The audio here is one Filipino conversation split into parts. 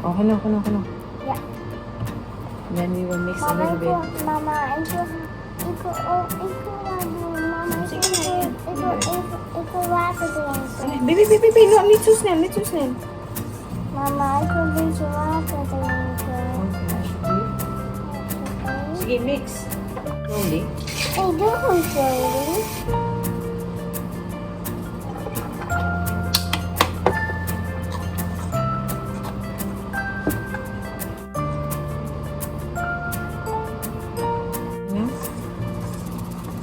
Oh, hello. Yeah. Then we will mix a little bit. Mama, ik wil wat doen. Mama, ik wil water drinken. Baby, no, niet zo snel. Mama, ik wil een beetje water drinken. Okay, alsjeblieft. Sige, mix. Slowly. Hey, doe gewoon slowly. Yeah.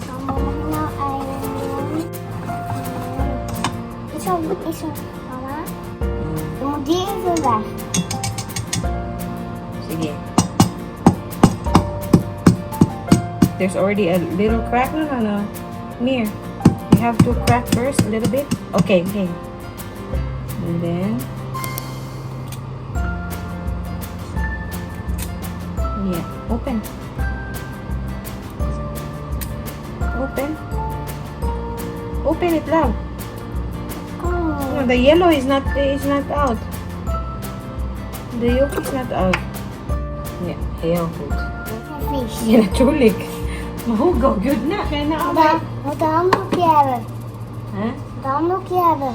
Mama, mag ik nou eieren doen? Is er, mama? Je moet die even weg. Sige. There's already a little crack. No. Mir, you have to crack first a little bit. Okay. And then, yeah, open. Open it loud. Oh. No, the yellow is not out. The yolk is not out. Yeah, heel goed. Vies. Ja, natuurlijk. Mahugaw, good na. Kaya na ako. Wat de handdoekje hebben. Huh? De handdoekje hebben.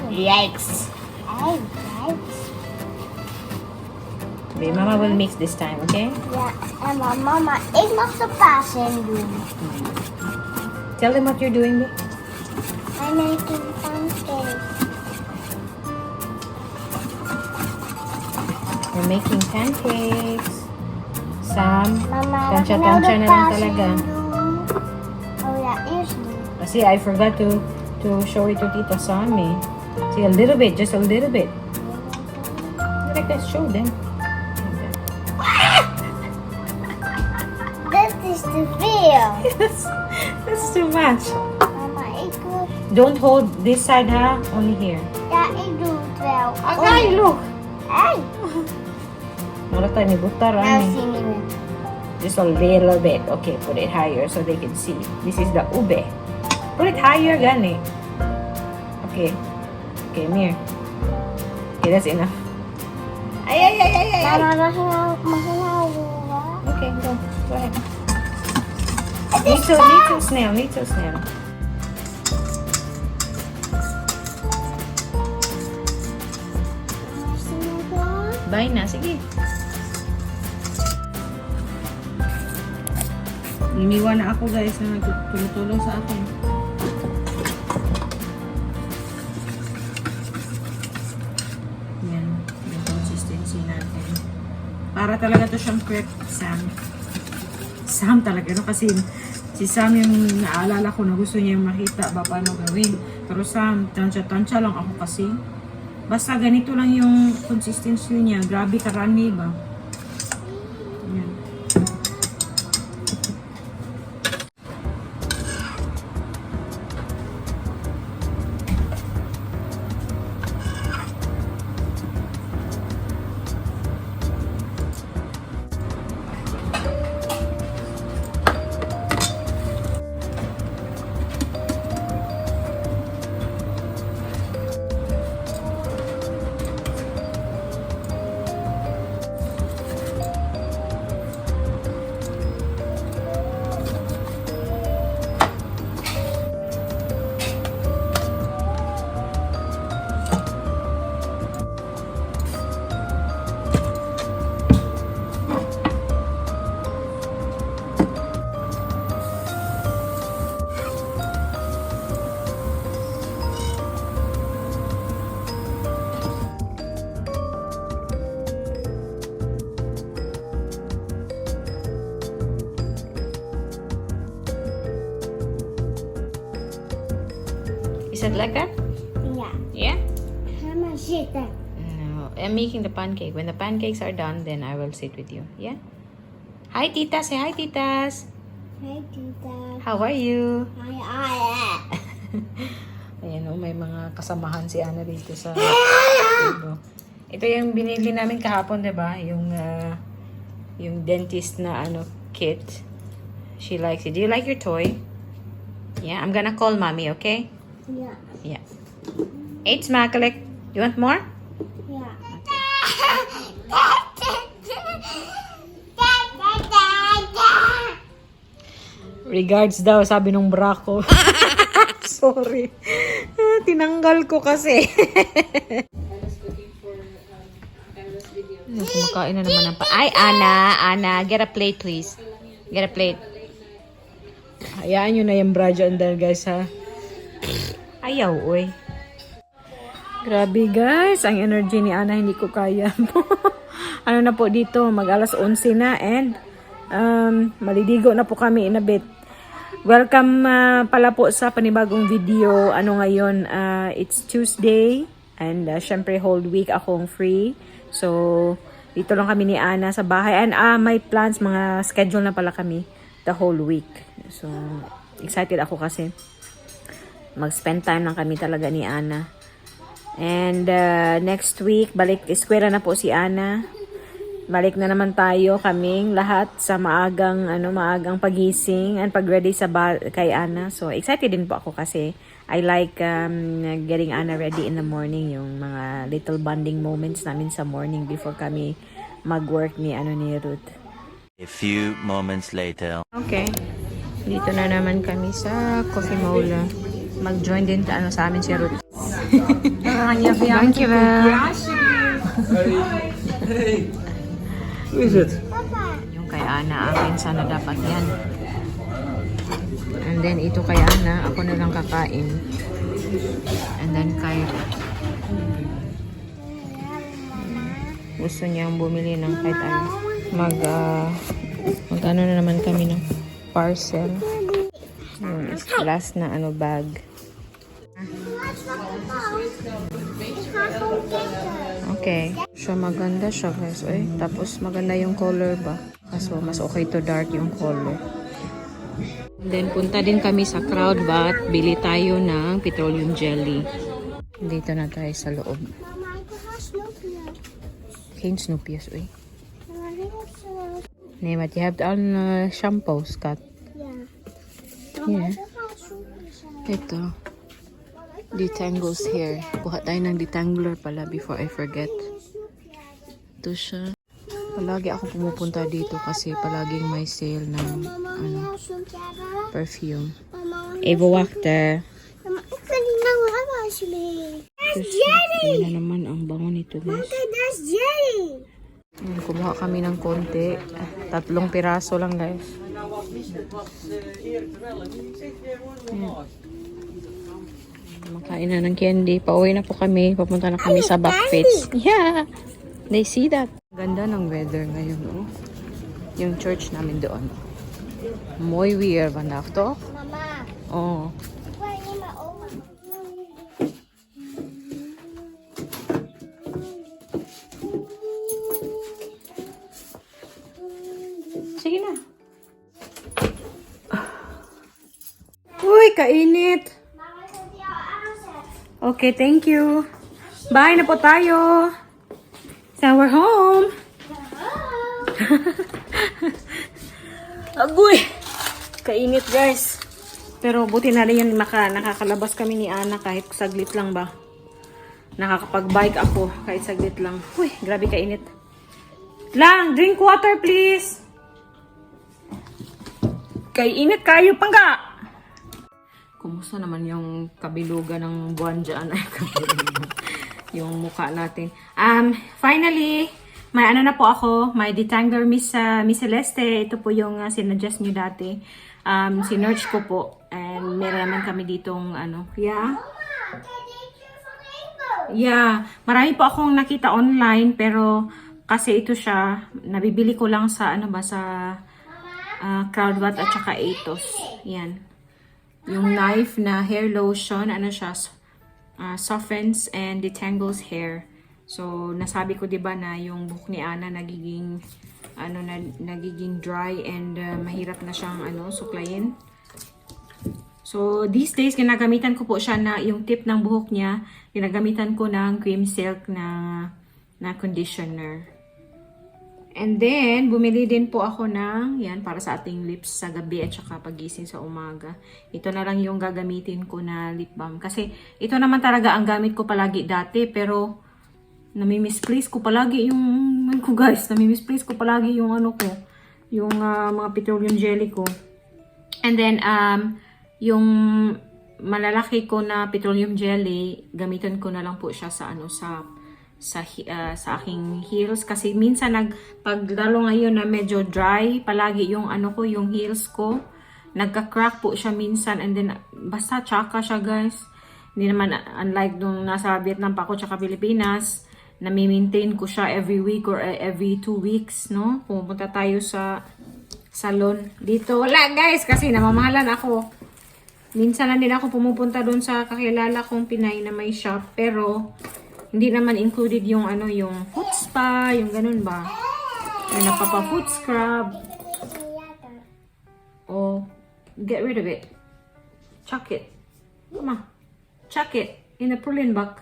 Yikes. Okay, Mama will mix this time, okay? Ja, en maar mama, ik mag de paas in doen. Tell them what you're doing, babe. I'm making pancakes. We're making pancakes. Sam, Mama, tansya-tansya na lang talaga. Oh ja, eerst doen. Kasi I forgot to show it to Tita Sam, eh. See, a little bit, just a little bit. Like I showed them. Dit is te veel. That's too much. Mama, ik wil... Don't hold this side, ha? Only here. Ja, ik doe het wel. Okay, look. Hey. Wala tayo ni butar, Nou, ani. zie niet meer. Just a little bit. Okay, put it higher so they can see. This is the ube. Put it higher, gani. Okay. Okay, Mir. Okay, that's enough. Ay. Mama, mag je nou roeren? Okay, go ahead. Niet zo snel. Bye na, sige. Iniwan na ako, guys, na nagtulong sa akin. Yan, yung consistency natin. Para talaga to siyang crepe, Sam talaga, no? Kasi si Sam yung naalala ko na gusto niya yung makita ba paano gawin. Pero Sam, tansya lang ako kasi. Basta ganito lang yung consistency niya. Grabe karami ba? Yan. Is it like that? Ja. Yeah? Ga maar zitten. No, I'm making the pancake. When the pancakes are done, then I will sit with you. Yeah? Hi, Tita. Say hi, Titas. Hey, tita. How are you? Hi. Ayan, oh, may mga kasamahan si Ana dito sa table. Ito yung binili namin kahapon, 'di ba? Yung dentist na kit. She likes it. Do you like your toy? Yeah, I'm gonna call mommy, okay? Ja. Yeah. 8 smakalik. You want more? Yeah. Regards daw, sabi nung bra ko. Sorry. Tinanggal ko kasi. Kumakain na naman ng Ay, Ana, get a plate please. Get a plate. Hayaan nyo na yung bra dyan dahil guys ha. Ayaw, oy. Grabe guys, ang energy ni Ana hindi ko kaya. Ano na po dito, mag alas 11 na and malidigo na po kami in a bit. Welcome pala po sa panibagong video. Ano ngayon, it's Tuesday and syempre whole week akong free. So, dito lang kami ni Ana sa bahay. And may plans, mga schedule na pala kami the whole week. So, excited ako kasi mag-spend time lang kami talaga ni Ana. And next week, balik eskwela na po si Ana. Balik na naman tayo kaming lahat sa maagang pagising and pag-ready kay Ana. So, excited din po ako kasi I like getting Ana ready in the morning. Yung mga little bonding moments namin sa morning before kami mag-work ni Ruth. A few moments later. Okay. Dito na naman kami sa Coffee Mola. Mag-join din sa amin si Ruth. Thank you, ma'am. Who is it? Yung kay Ana, akin sana dapat yan. And then ito kay Ana, ako na lang kakain. And then kay gusto niyang bumili ng kahit ano. Mag-ano na naman kami ng parcel. Yung last na bag. Okay. So, maganda siya guys. Tapos maganda yung color ba? Kaso mas okay to dark yung color. And then punta din kami sa Crowdbat. Bili tayo ng petroleum jelly. Dito na tayo sa loob. Cane Snoopy's, Nee, but you have to shampoo, Scott. Yeah. Ito. Detangles hair. Kuha tayo ng detangler pala before I forget. Ito siya. Palagi ako pumupunta dito kasi palaging may sale ng perfume. Evo Wachter. Yun na naman ang bango nito guys. Kumuha kami ng konti. 3 piraso lang guys. Makain na ng candy. Pauwi na po kami. Papunta na kami sa Backfits. Yeah! They see that. Ganda ng weather ngayon, oh. Yung church namin doon. Muy weird, bandak to? Mama. Oh. Sige na. Uy, kainit. Okay, thank you. Bye na po tayo. So, we're home. Agoy! Kainit, guys. Pero buti na rin yun nakakalabas kami ni Ana kahit saglit lang ba. Nakakapag-bike ako kahit saglit lang. Uy, grabe kainit. Lang, drink water please. Kainit kayo pangga. Kumusta naman yung kabilugan ng buwan dyan? Ay, yung mukha natin. Finally, may na po ako. May detangler Miss Celeste. Ito po yung sinuggest nyo dati. Sinerch ko po. And meron naman kami ditong Yeah. Marami po akong nakita online. Pero kasi ito siya, nabibili ko lang sa sa Crowdbat at saka Atos. Yan. Yung knife na hair lotion, siya, softens and detangles hair. So, nasabi ko 'di ba na yung buhok ni Ana nagiging nagiging dry and mahirap na siyang suklayin. So, these days ginagamitan ko po siya na yung tip ng buhok niya, ginagamitan ko ng cream silk na conditioner. And then, bumili din po ako ng, yan, para sa ating lips sa gabi at saka pagising sa umaga. Ito na lang yung gagamitin ko na lip balm. Kasi, ito naman talaga ang gamit ko palagi dati. Pero, nami-misplace ko palagi yung, nami-misplace ko palagi yung ano ko. Yung mga petroleum jelly ko. And then, yung malalaki ko na petroleum jelly, gamitan ko na lang po siya sa ano, sa aking heels kasi minsan pagdalo ngayon na medyo dry palagi yung ano ko, yung heels ko nagka-crack po siya minsan, and then basta tsaka siya guys. Hindi naman unlike nung nasa Vietnam pa ako tsaka Pilipinas, nami-maintain ko siya every week or every 2 weeks, no? Pumunta tayo sa salon dito, wala guys kasi namamahalan ako. Minsan lang din ako pumupunta doon sa kakilala kong Pinay na may shop, pero hindi naman included yung ano, yung foot spa, yung ganun ba? Yung napapa-foot scrub. Oh, get rid of it. Chuck it. Come on. Chuck it in the pulling buck.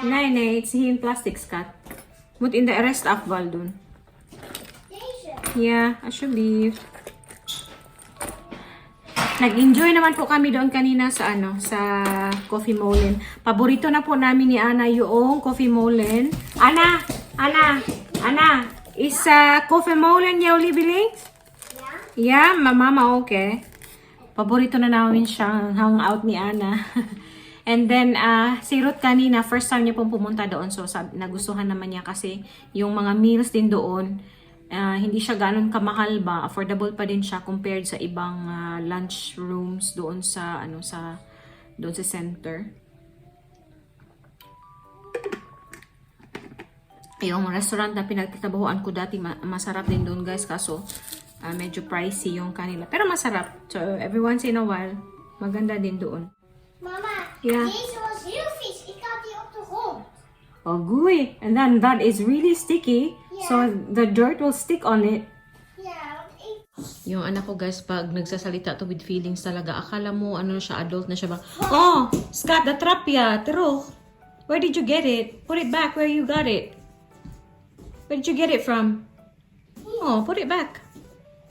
Nej, nej, it's in plastic skat. Mut in the rest af dun. Yeah, I should leave. Nag-enjoy naman po kami doon kanina sa ano, sa Coffee Molen. Paborito na po namin ni Ana yung Coffee Molen. Ana, is Coffee Molen yaw libiling? Yeah, mama, okay. Paborito na namin siyang hangout ni Ana. And then, si Ruth kanina, first time niya pong pumunta doon. So, nagustuhan naman niya kasi yung mga meals din doon, hindi siya ganun kamahal ba, affordable pa din siya compared sa ibang lunch rooms doon sa doon sa center. Yung restaurant na pinagtatrabahuan ko dati, masarap din doon guys, kaso medyo pricey yung kanila, pero masarap. So every once in a while, maganda din doon. Mama, Ja. deze was heel vies. Ik had die op de grond. Oh, gooey. And then that is really sticky. Yeah. So the dirt will stick on it. Ja, want ik... Yung anak ko guys, pag nagsasalita to with feelings talaga, akala mo ano siya, adult na siya ba? Oh, Scott, the trapya, tiro. Where did you get it? Put it back where you got it. Where did you get it from? Oh, put it back.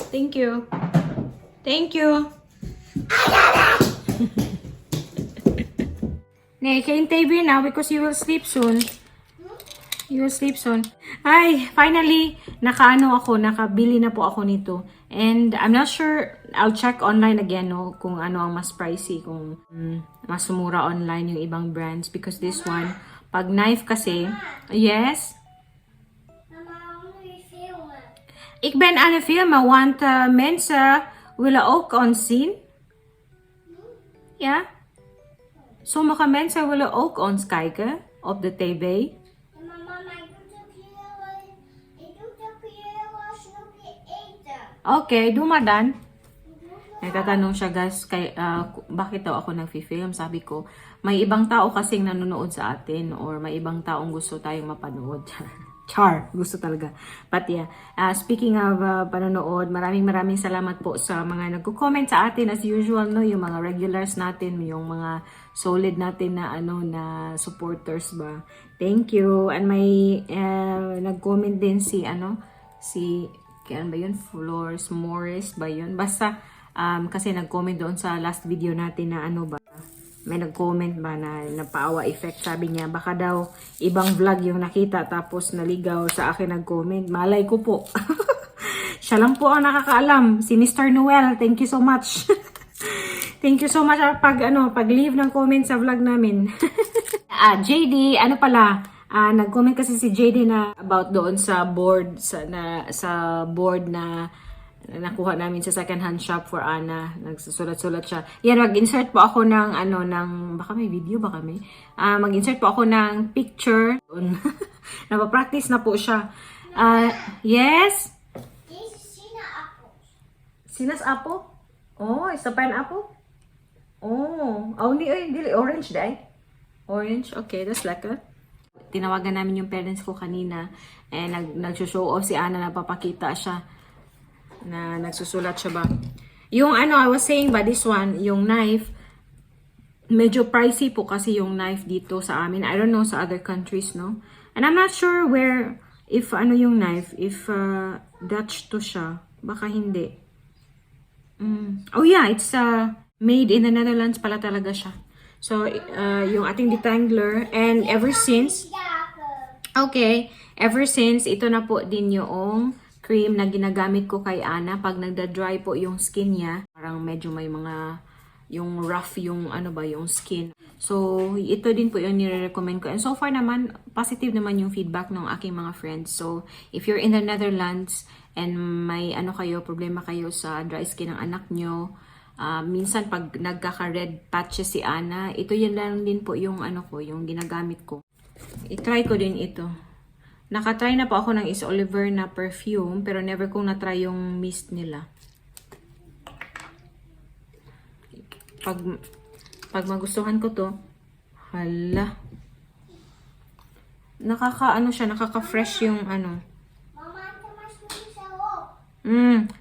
Thank you. Thank you. Nay, kain TV now because you will sleep soon. You will sleep soon. Ay, finally, nakabili na po ako nito. And I'm not sure, I'll check online again, no, kung ano ang mas pricey, kung mas mura online yung ibang brands. Because this one, pag knife kasi, yes? Mama, hoe moet je filmen? Ik ben aan het filmen, want mensen willen ook ons zien. Ja? Sommige mensen willen ook ons kijken op de tv. Ja, maar mama, ik doe toch heel snoepje eten. Okay, doe maar dan. Nagtatanong siya guys, bakit daw ako nag-film? Sabi ko, may ibang tao kasing nanonood sa atin or may ibang taong gusto tayong mapanood. Char, gusto talaga. But yeah, speaking of panonood, maraming salamat po sa mga nagko-comment sa atin as usual, no, yung mga regulars natin, yung mga solid natin na na supporters ba. Thank you. And may nag-comment din si kaya ba yun? Flores Morris ba yun? Basta kasi nag-comment doon sa last video natin na ba, may nag-comment ba na napaawa effect, sabi niya baka daw ibang vlog yung nakita tapos naligaw sa akin nag-comment. Malay ko po. Siya lang po ang nakakaalam, si Mr. Noel. Thank you so much. Thank you so much pag leave ng comment sa vlog namin. JD, nag-comment kasi si JD na about doon sa board sa board na nakuha namin sa second hand shop for Ana. Nagsusulat-sulat siya. Yan, mag-insert po ako ng baka may video, baka may. Mag-insert po ako ng picture. Napapractice na po siya. Yes? Deze sinaappels. Sinaasappel? Oh, is a pineapple? Oh, hindi orange dai. Orange, okay, that's lekker. Tinawagan namin yung parents ko kanina and nag-show off si Ana, napapakita siya na nagsusulat siya ba. Yung I was saying ba, this one, yung knife, medyo pricey po kasi yung knife dito sa amin. I don't know sa other countries, no? And I'm not sure where, if ano yung knife, if Dutch to siya. Baka hindi. Oh yeah, it's made in the Netherlands pala talaga siya. So, yung ating detangler, and ever since, okay, ever since, ito na po din yung cream na ginagamit ko kay Ana. Pag nagda-dry po yung skin niya, parang medyo may mga, yung rough yung ano ba, yung skin. So, ito din po yung nire-recommend ko. And so far naman, positive naman yung feedback ng aking mga friends. So, if you're in the Netherlands, and may ano kayo, problema kayo sa dry skin ng anak nyo, minsan pag nagkaka-red patches si Ana, ito yan lang din po yung ano ko, yung ginagamit ko. I-try ko din ito. Nakatry na po ako ng Is Oliver na perfume, pero never kong na-try yung mist nila. Pag magustuhan ko to, hala. Nakaka-ano siya, nakaka-fresh yung ano.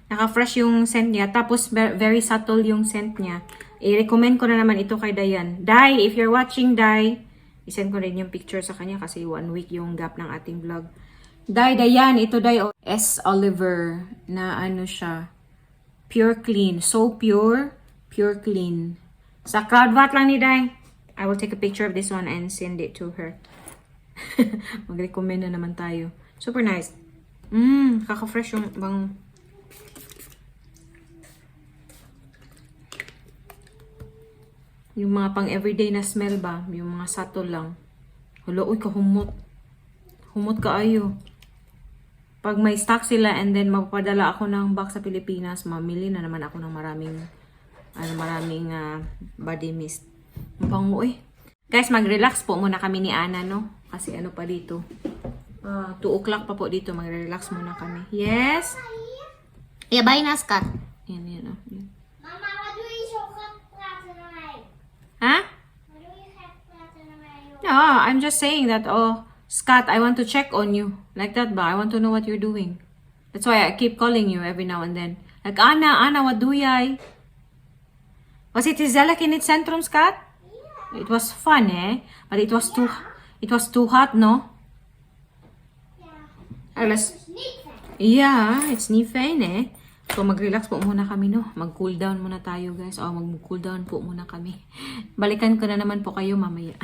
Naka-fresh yung scent niya. Tapos, very subtle yung scent niya. I-recommend ko na naman ito kay Dayan. Day, if you're watching, Day, isend ko rin yung picture sa kanya kasi 1 week yung gap ng ating vlog. Day, Dayan, ito Day, S. Oliver, na ano siya, pure clean. So pure, pure clean. Sa CloudVat lang ni Day. I will take a picture of this one and send it to her. Mag-recommend na naman tayo. Super nice. Kaka-fresh yung bang... Yung mga pang everyday na smell ba? Yung mga subtle lang. Hala, uy, kahumot. Humot kaayo. Pag may stock sila and then mapapadala ako ng box sa Pilipinas, mamili na naman ako ng maraming body mist. Ang bango, eh. Guys, mag-relax po muna kami ni Ana, no? Kasi ano pa dito. 2 o'clock pa po dito. Mag-relax muna kami. Yes? Yeah, bye na, Scott. Yan, yan, oh. Yan. Mama, wat doe je zo praten naar mij? Huh? Wat doe je gek praten naar mij, joh? No, I'm just saying that, oh, Scott, I want to check on you. Like that ba? I want to know what you're doing. That's why I keep calling you every now and then. Like, Ana, what do jij? Was it gezellig in het centrum, Scott? Yeah. It was fun, eh? But it was too hot, no? Ja. Let's... Het is niet gek. Yeah, it's niet fijn, eh? So, mag-relax po muna kami, no? Mag-cool down muna tayo, guys. O, mag-cool down po muna kami. Balikan ko na naman po kayo mamaya.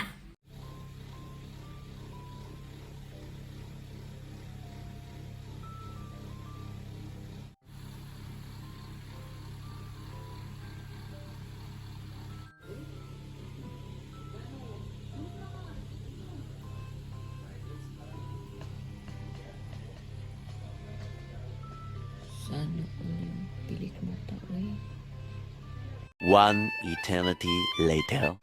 Sana yung pilik mata, eh. 1 eternity later.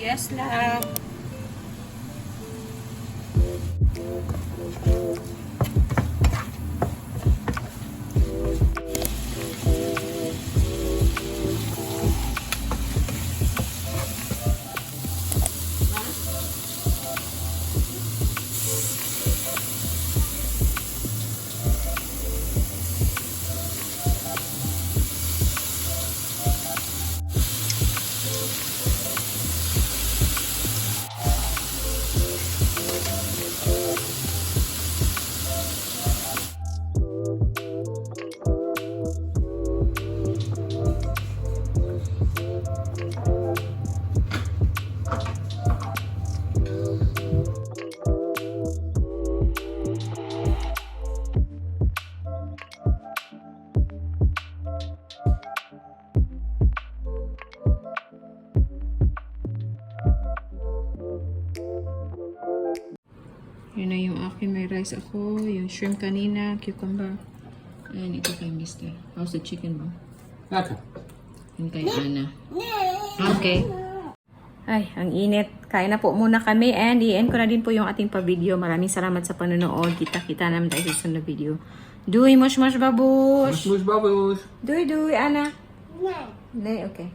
Yes, love. may rice ako. Yung shrimp kanina, cucumber. And ito kay Mister. How's the chicken mo? Lekker. And kay Ana. Okay. Ay, ang init. Kain na po muna kami and i-end ko na din po yung ating pa-video. Maraming salamat sa panonood. Kita-kita naman tayo sa sunod na video. Duy, mush babush. Smoes babbels. Duy, Ana. Nee. Nee, okay.